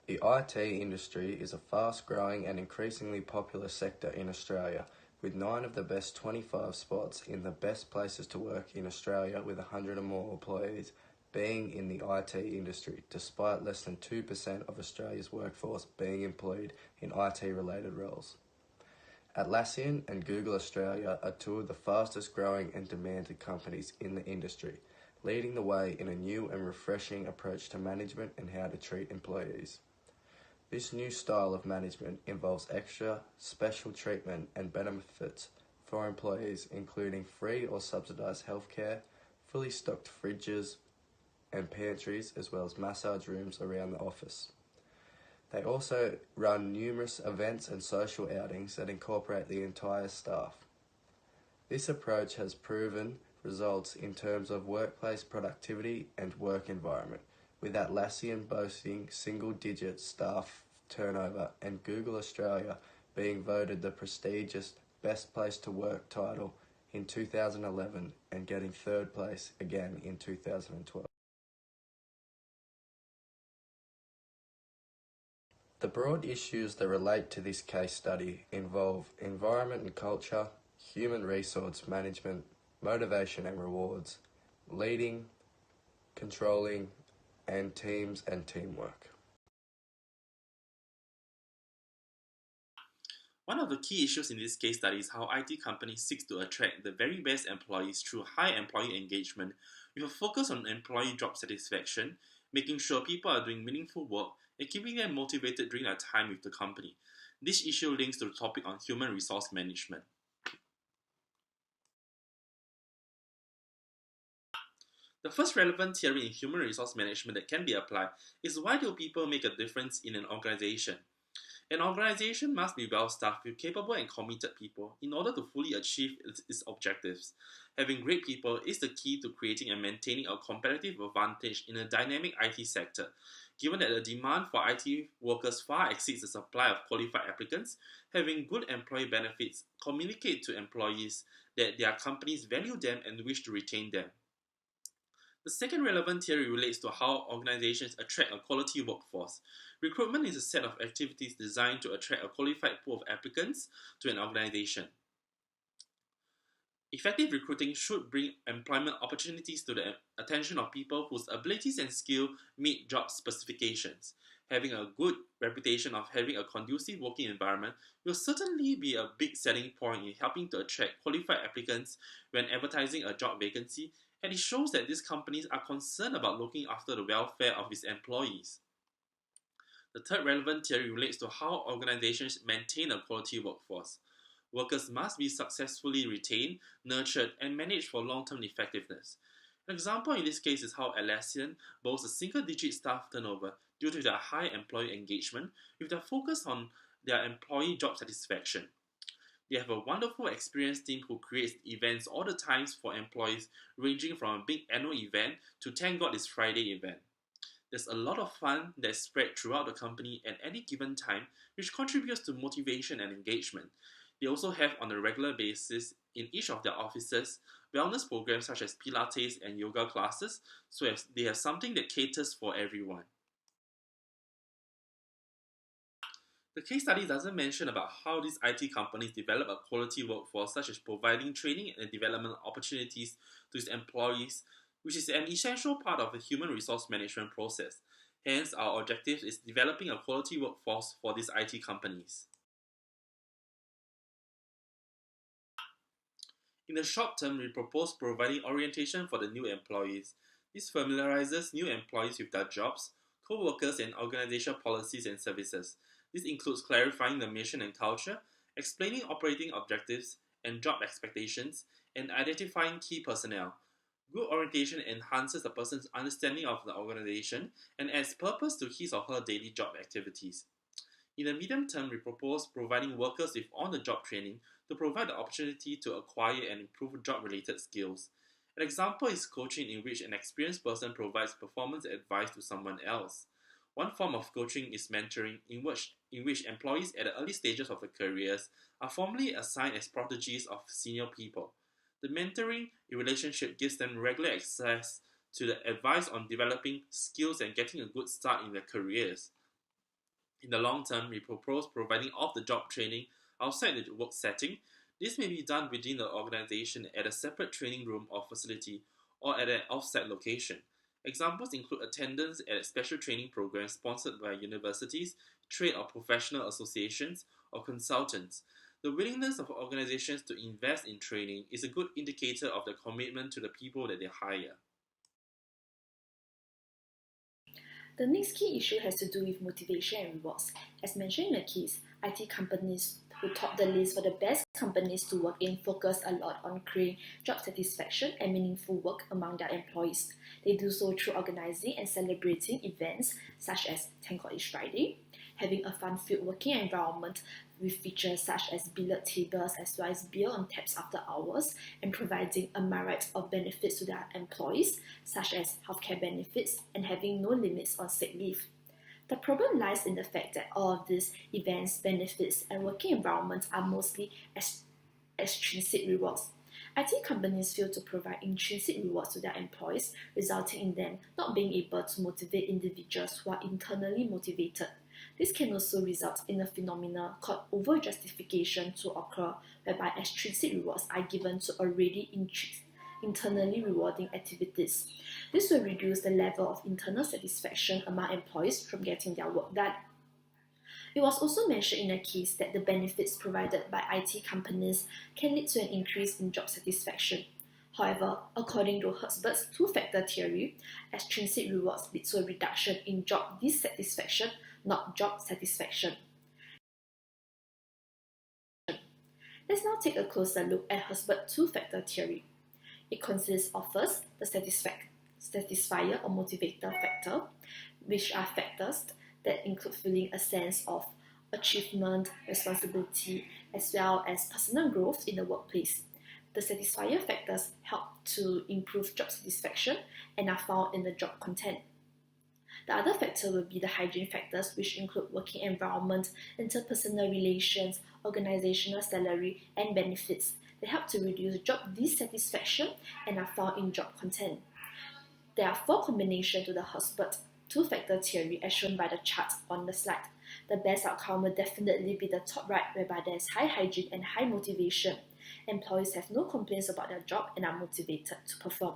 The IT industry is a fast-growing and increasingly popular sector in Australia, with 9 of the best 25 spots in the best places to work in Australia with 100 or more employees being in the IT industry, despite less than 2% of Australia's workforce being employed in IT-related roles. Atlassian and Google Australia are 2 of the fastest growing and demanded companies in the industry, leading the way in a new and refreshing approach to management and how to treat employees. This new style of management involves extra, special treatment and benefits for employees, including free or subsidised healthcare, fully stocked fridges and pantries, as well as massage rooms around the office. They also run numerous events and social outings that incorporate the entire staff. This approach has proven results in terms of workplace productivity and work environment, with Atlassian boasting single-digit staff turnover and Google Australia being voted the prestigious Best Place to Work title in 2011 and getting 3rd place again in 2012. The broad issues that relate to this case study involve environment and culture, human resource management, motivation and rewards, leading, controlling, and teams and teamwork. One of the key issues in this case study is how IT companies seek to attract the very best employees through high employee engagement with a focus on employee job satisfaction, making sure people are doing meaningful work and keeping them motivated during their time with the company. This issue links to the topic on human resource management. The first relevant theory in human resource management that can be applied is why do people make a difference in an organization? An organization must be well-staffed with capable and committed people in order to fully achieve its objectives. Having great people is the key to creating and maintaining a competitive advantage in a dynamic IT sector. Given that the demand for IT workers far exceeds the supply of qualified applicants, having good employee benefits communicate to employees that their companies value them and wish to retain them. The second relevant theory relates to how organizations attract a quality workforce. Recruitment is a set of activities designed to attract a qualified pool of applicants to an organization. Effective recruiting should bring employment opportunities to the attention of people whose abilities and skill meet job specifications. Having a good reputation of having a conducive working environment will certainly be a big selling point in helping to attract qualified applicants when advertising a job vacancy, and it shows that these companies are concerned about looking after the welfare of its employees. The third relevant theory relates to how organizations maintain a quality workforce. Workers must be successfully retained, nurtured, and managed for long-term effectiveness. An example in this case is how Atlassian boasts a single-digit staff turnover due to their high employee engagement with their focus on their employee job satisfaction. They have a wonderful experienced team who creates events all the times for employees, ranging from a big annual event to Thank God It's Friday event. There's a lot of fun that's spread throughout the company at any given time, which contributes to motivation and engagement. They also have on a regular basis in each of their offices wellness programs such as Pilates and yoga classes, so as they have something that caters for everyone. The case study doesn't mention about how these IT companies develop a quality workforce, such as providing training and development opportunities to its employees, which is an essential part of the human resource management process. Hence, our objective is developing a quality workforce for these IT companies. In the short term, we propose providing orientation for the new employees. This familiarizes new employees with their jobs, co-workers, and organization policies and services. This includes clarifying the mission and culture, explaining operating objectives and job expectations, and identifying key personnel. Good orientation enhances a person's understanding of the organization and adds purpose to his or her daily job activities. In the medium term, we propose providing workers with on-the-job training to provide the opportunity to acquire and improve job-related skills. An example is coaching, in which an experienced person provides performance advice to someone else. One form of coaching is mentoring, in which employees at the early stages of their careers are formally assigned as proteges of senior people. The mentoring relationship gives them regular access to the advice on developing skills and getting a good start in their careers. In the long term, we propose providing off-the-job training outside the work setting. This may be done within the organization at a separate training room or facility or at an off-site location. Examples include attendance at special training programs sponsored by universities, trade or professional associations, or consultants. The willingness of organizations to invest in training is a good indicator of the commitment to the people that they hire. The next key issue has to do with motivation and rewards. As mentioned in the case, IT companies who top the list for the best companies to work in focus a lot on creating job satisfaction and meaningful work among their employees. They do so through organizing and celebrating events such as Thank God It's Friday, having a fun-filled working environment with features such as billiard tables as well as beer on taps after hours, and providing a myriad of benefits to their employees such as healthcare benefits and having no limits on sick leave. The problem lies in the fact that all of these events, benefits, and working environments are mostly extrinsic rewards. IT companies fail to provide intrinsic rewards to their employees, resulting in them not being able to motivate individuals who are internally motivated. This can also result in a phenomenon called over-justification to occur, whereby extrinsic rewards are given to already internally rewarding activities. This will reduce the level of internal satisfaction among employees from getting their work done. It was also mentioned in the case that the benefits provided by IT companies can lead to an increase in job satisfaction. However, according to Hertzberg's two-factor theory, extrinsic rewards lead to a reduction in job dissatisfaction, not job satisfaction. Let's now take a closer look at Hertzberg's two-factor theory. It consists of first, the satisfier or motivator factor, which are factors that include feeling a sense of achievement, responsibility, as well as personal growth in the workplace. The satisfier factors help to improve job satisfaction and are found in the job content. The other factor will be the hygiene factors, which include working environment, interpersonal relations, organizational salary, and benefits. They help to reduce job dissatisfaction and are found in job content. There are four combinations to the Hertzberg two-factor theory as shown by the chart on the slide. The best outcome will definitely be the top right, whereby there is high hygiene and high motivation. Employees have no complaints about their job and are motivated to perform.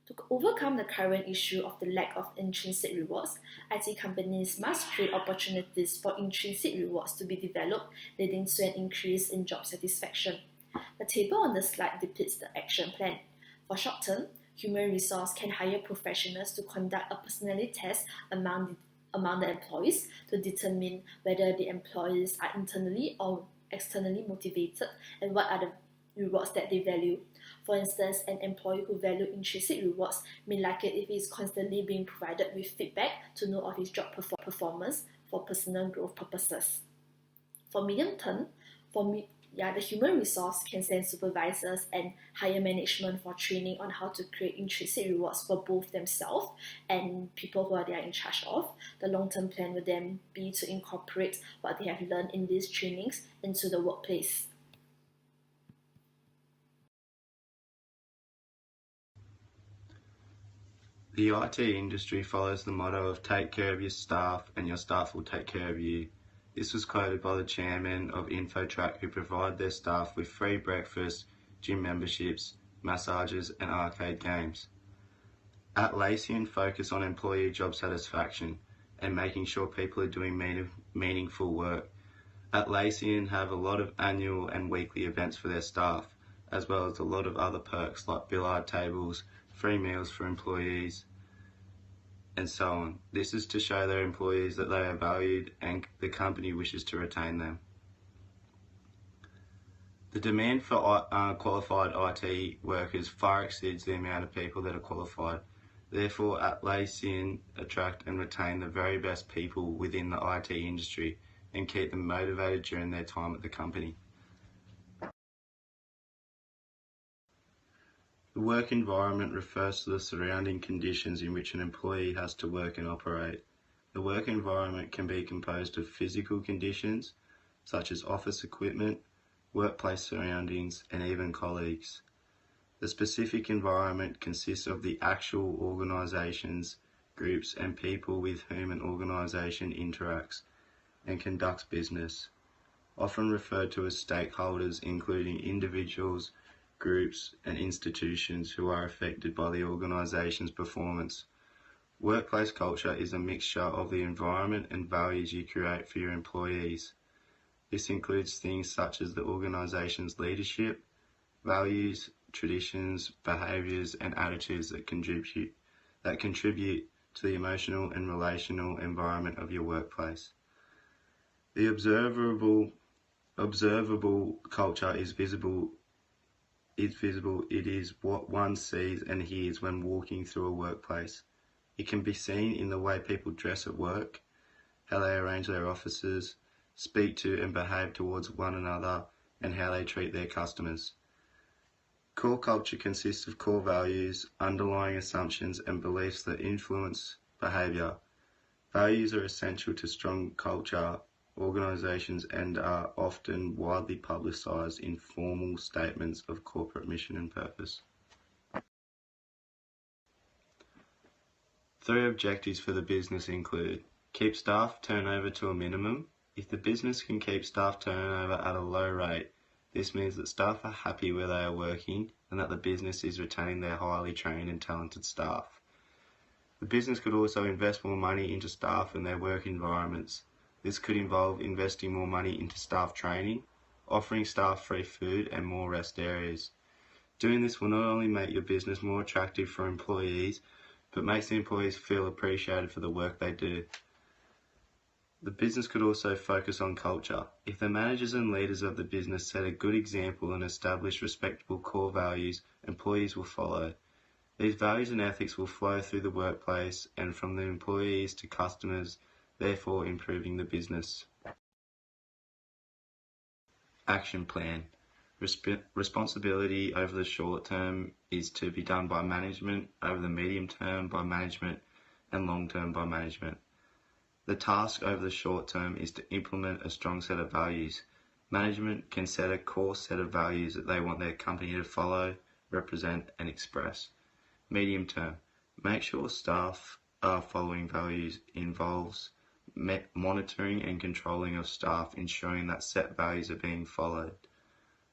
To overcome the current issue of the lack of intrinsic rewards, IT companies must create opportunities for intrinsic rewards to be developed, leading to an increase in job satisfaction. The table on the slide depicts the action plan. For short term, human resource can hire professionals to conduct a personality test among the employees to determine whether the employees are internally or externally motivated and what are the rewards that they value. For instance, an employee who values intrinsic rewards may like it if he is constantly being provided with feedback to know of his job performance for personal growth purposes. For medium term, the human resource can send supervisors and higher management for training on how to create intrinsic rewards for both themselves and people who they are in charge of. The long-term plan will then be to incorporate what they have learned in these trainings into the workplace. The IT industry follows the motto of take care of your staff and your staff will take care of you. This was quoted by the chairman of InfoTrack, who provide their staff with free breakfast, gym memberships, massages and arcade games. Atlassian focus on employee job satisfaction and making sure people are doing meaningful work. Atlassian have a lot of annual and weekly events for their staff, as well as a lot of other perks like billiard tables, free meals for employees, and so on. This is to show their employees that they are valued and the company wishes to retain them. The demand for qualified IT workers far exceeds the amount of people that are qualified. Therefore, Atlassian attract and retain the very best people within the IT industry and keep them motivated during their time at the company. The work environment refers to the surrounding conditions in which an employee has to work and operate. The work environment can be composed of physical conditions, such as office equipment, workplace surroundings, and even colleagues. The specific environment consists of the actual organisation's groups and people with whom an organisation interacts and conducts business, often referred to as stakeholders, including individuals, groups, and institutions who are affected by the organisation's performance. Workplace culture is a mixture of the environment and values you create for your employees. This includes things such as the organisation's leadership, values, traditions, behaviours, and attitudes that contribute to the emotional and relational environment of your workplace. The observable culture is visible. It is what one sees and hears when walking through a workplace. It can be seen in the way people dress at work, how they arrange their offices, speak to and behave towards one another, and how they treat their customers. Core culture consists of core values, underlying assumptions, and beliefs that influence behaviour. Values are essential to strong culture organisations and are often widely publicised in formal statements of corporate mission and purpose. 3 objectives for the business include: keep staff turnover to a minimum. If the business can keep staff turnover at a low rate, this means that staff are happy where they are working and that the business is retaining their highly trained and talented staff. The business could also invest more money into staff and their work environments. This could involve investing more money into staff training, offering staff free food and more rest areas. Doing this will not only make your business more attractive for employees, but makes the employees feel appreciated for the work they do. The business could also focus on culture. If the managers and leaders of the business set a good example and establish respectable core values, employees will follow. These values and ethics will flow through the workplace and from the employees to customers, therefore improving the business. Action plan. Responsibility over the short term is to be done by management, over the medium term by management, and long term by management. The task over the short term is to implement a strong set of values. Management can set a core set of values that they want their company to follow, represent, and express. Medium term. Make sure staff are following values involves monitoring and controlling of staff, ensuring that set values are being followed.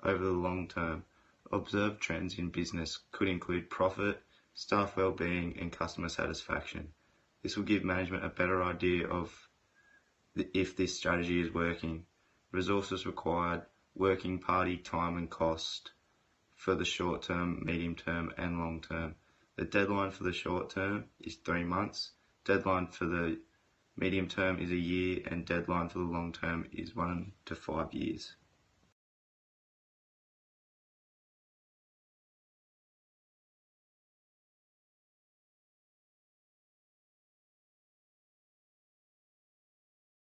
Over the long term, observed trends in business could include profit, staff well-being, and customer satisfaction. This will give management a better idea of if this strategy is working. Resources required, working party time and cost for the short term, medium term, and long term. The deadline for the short term is 3 months, deadline for the medium term is a year, and deadline for the long term is 1 to 5 years.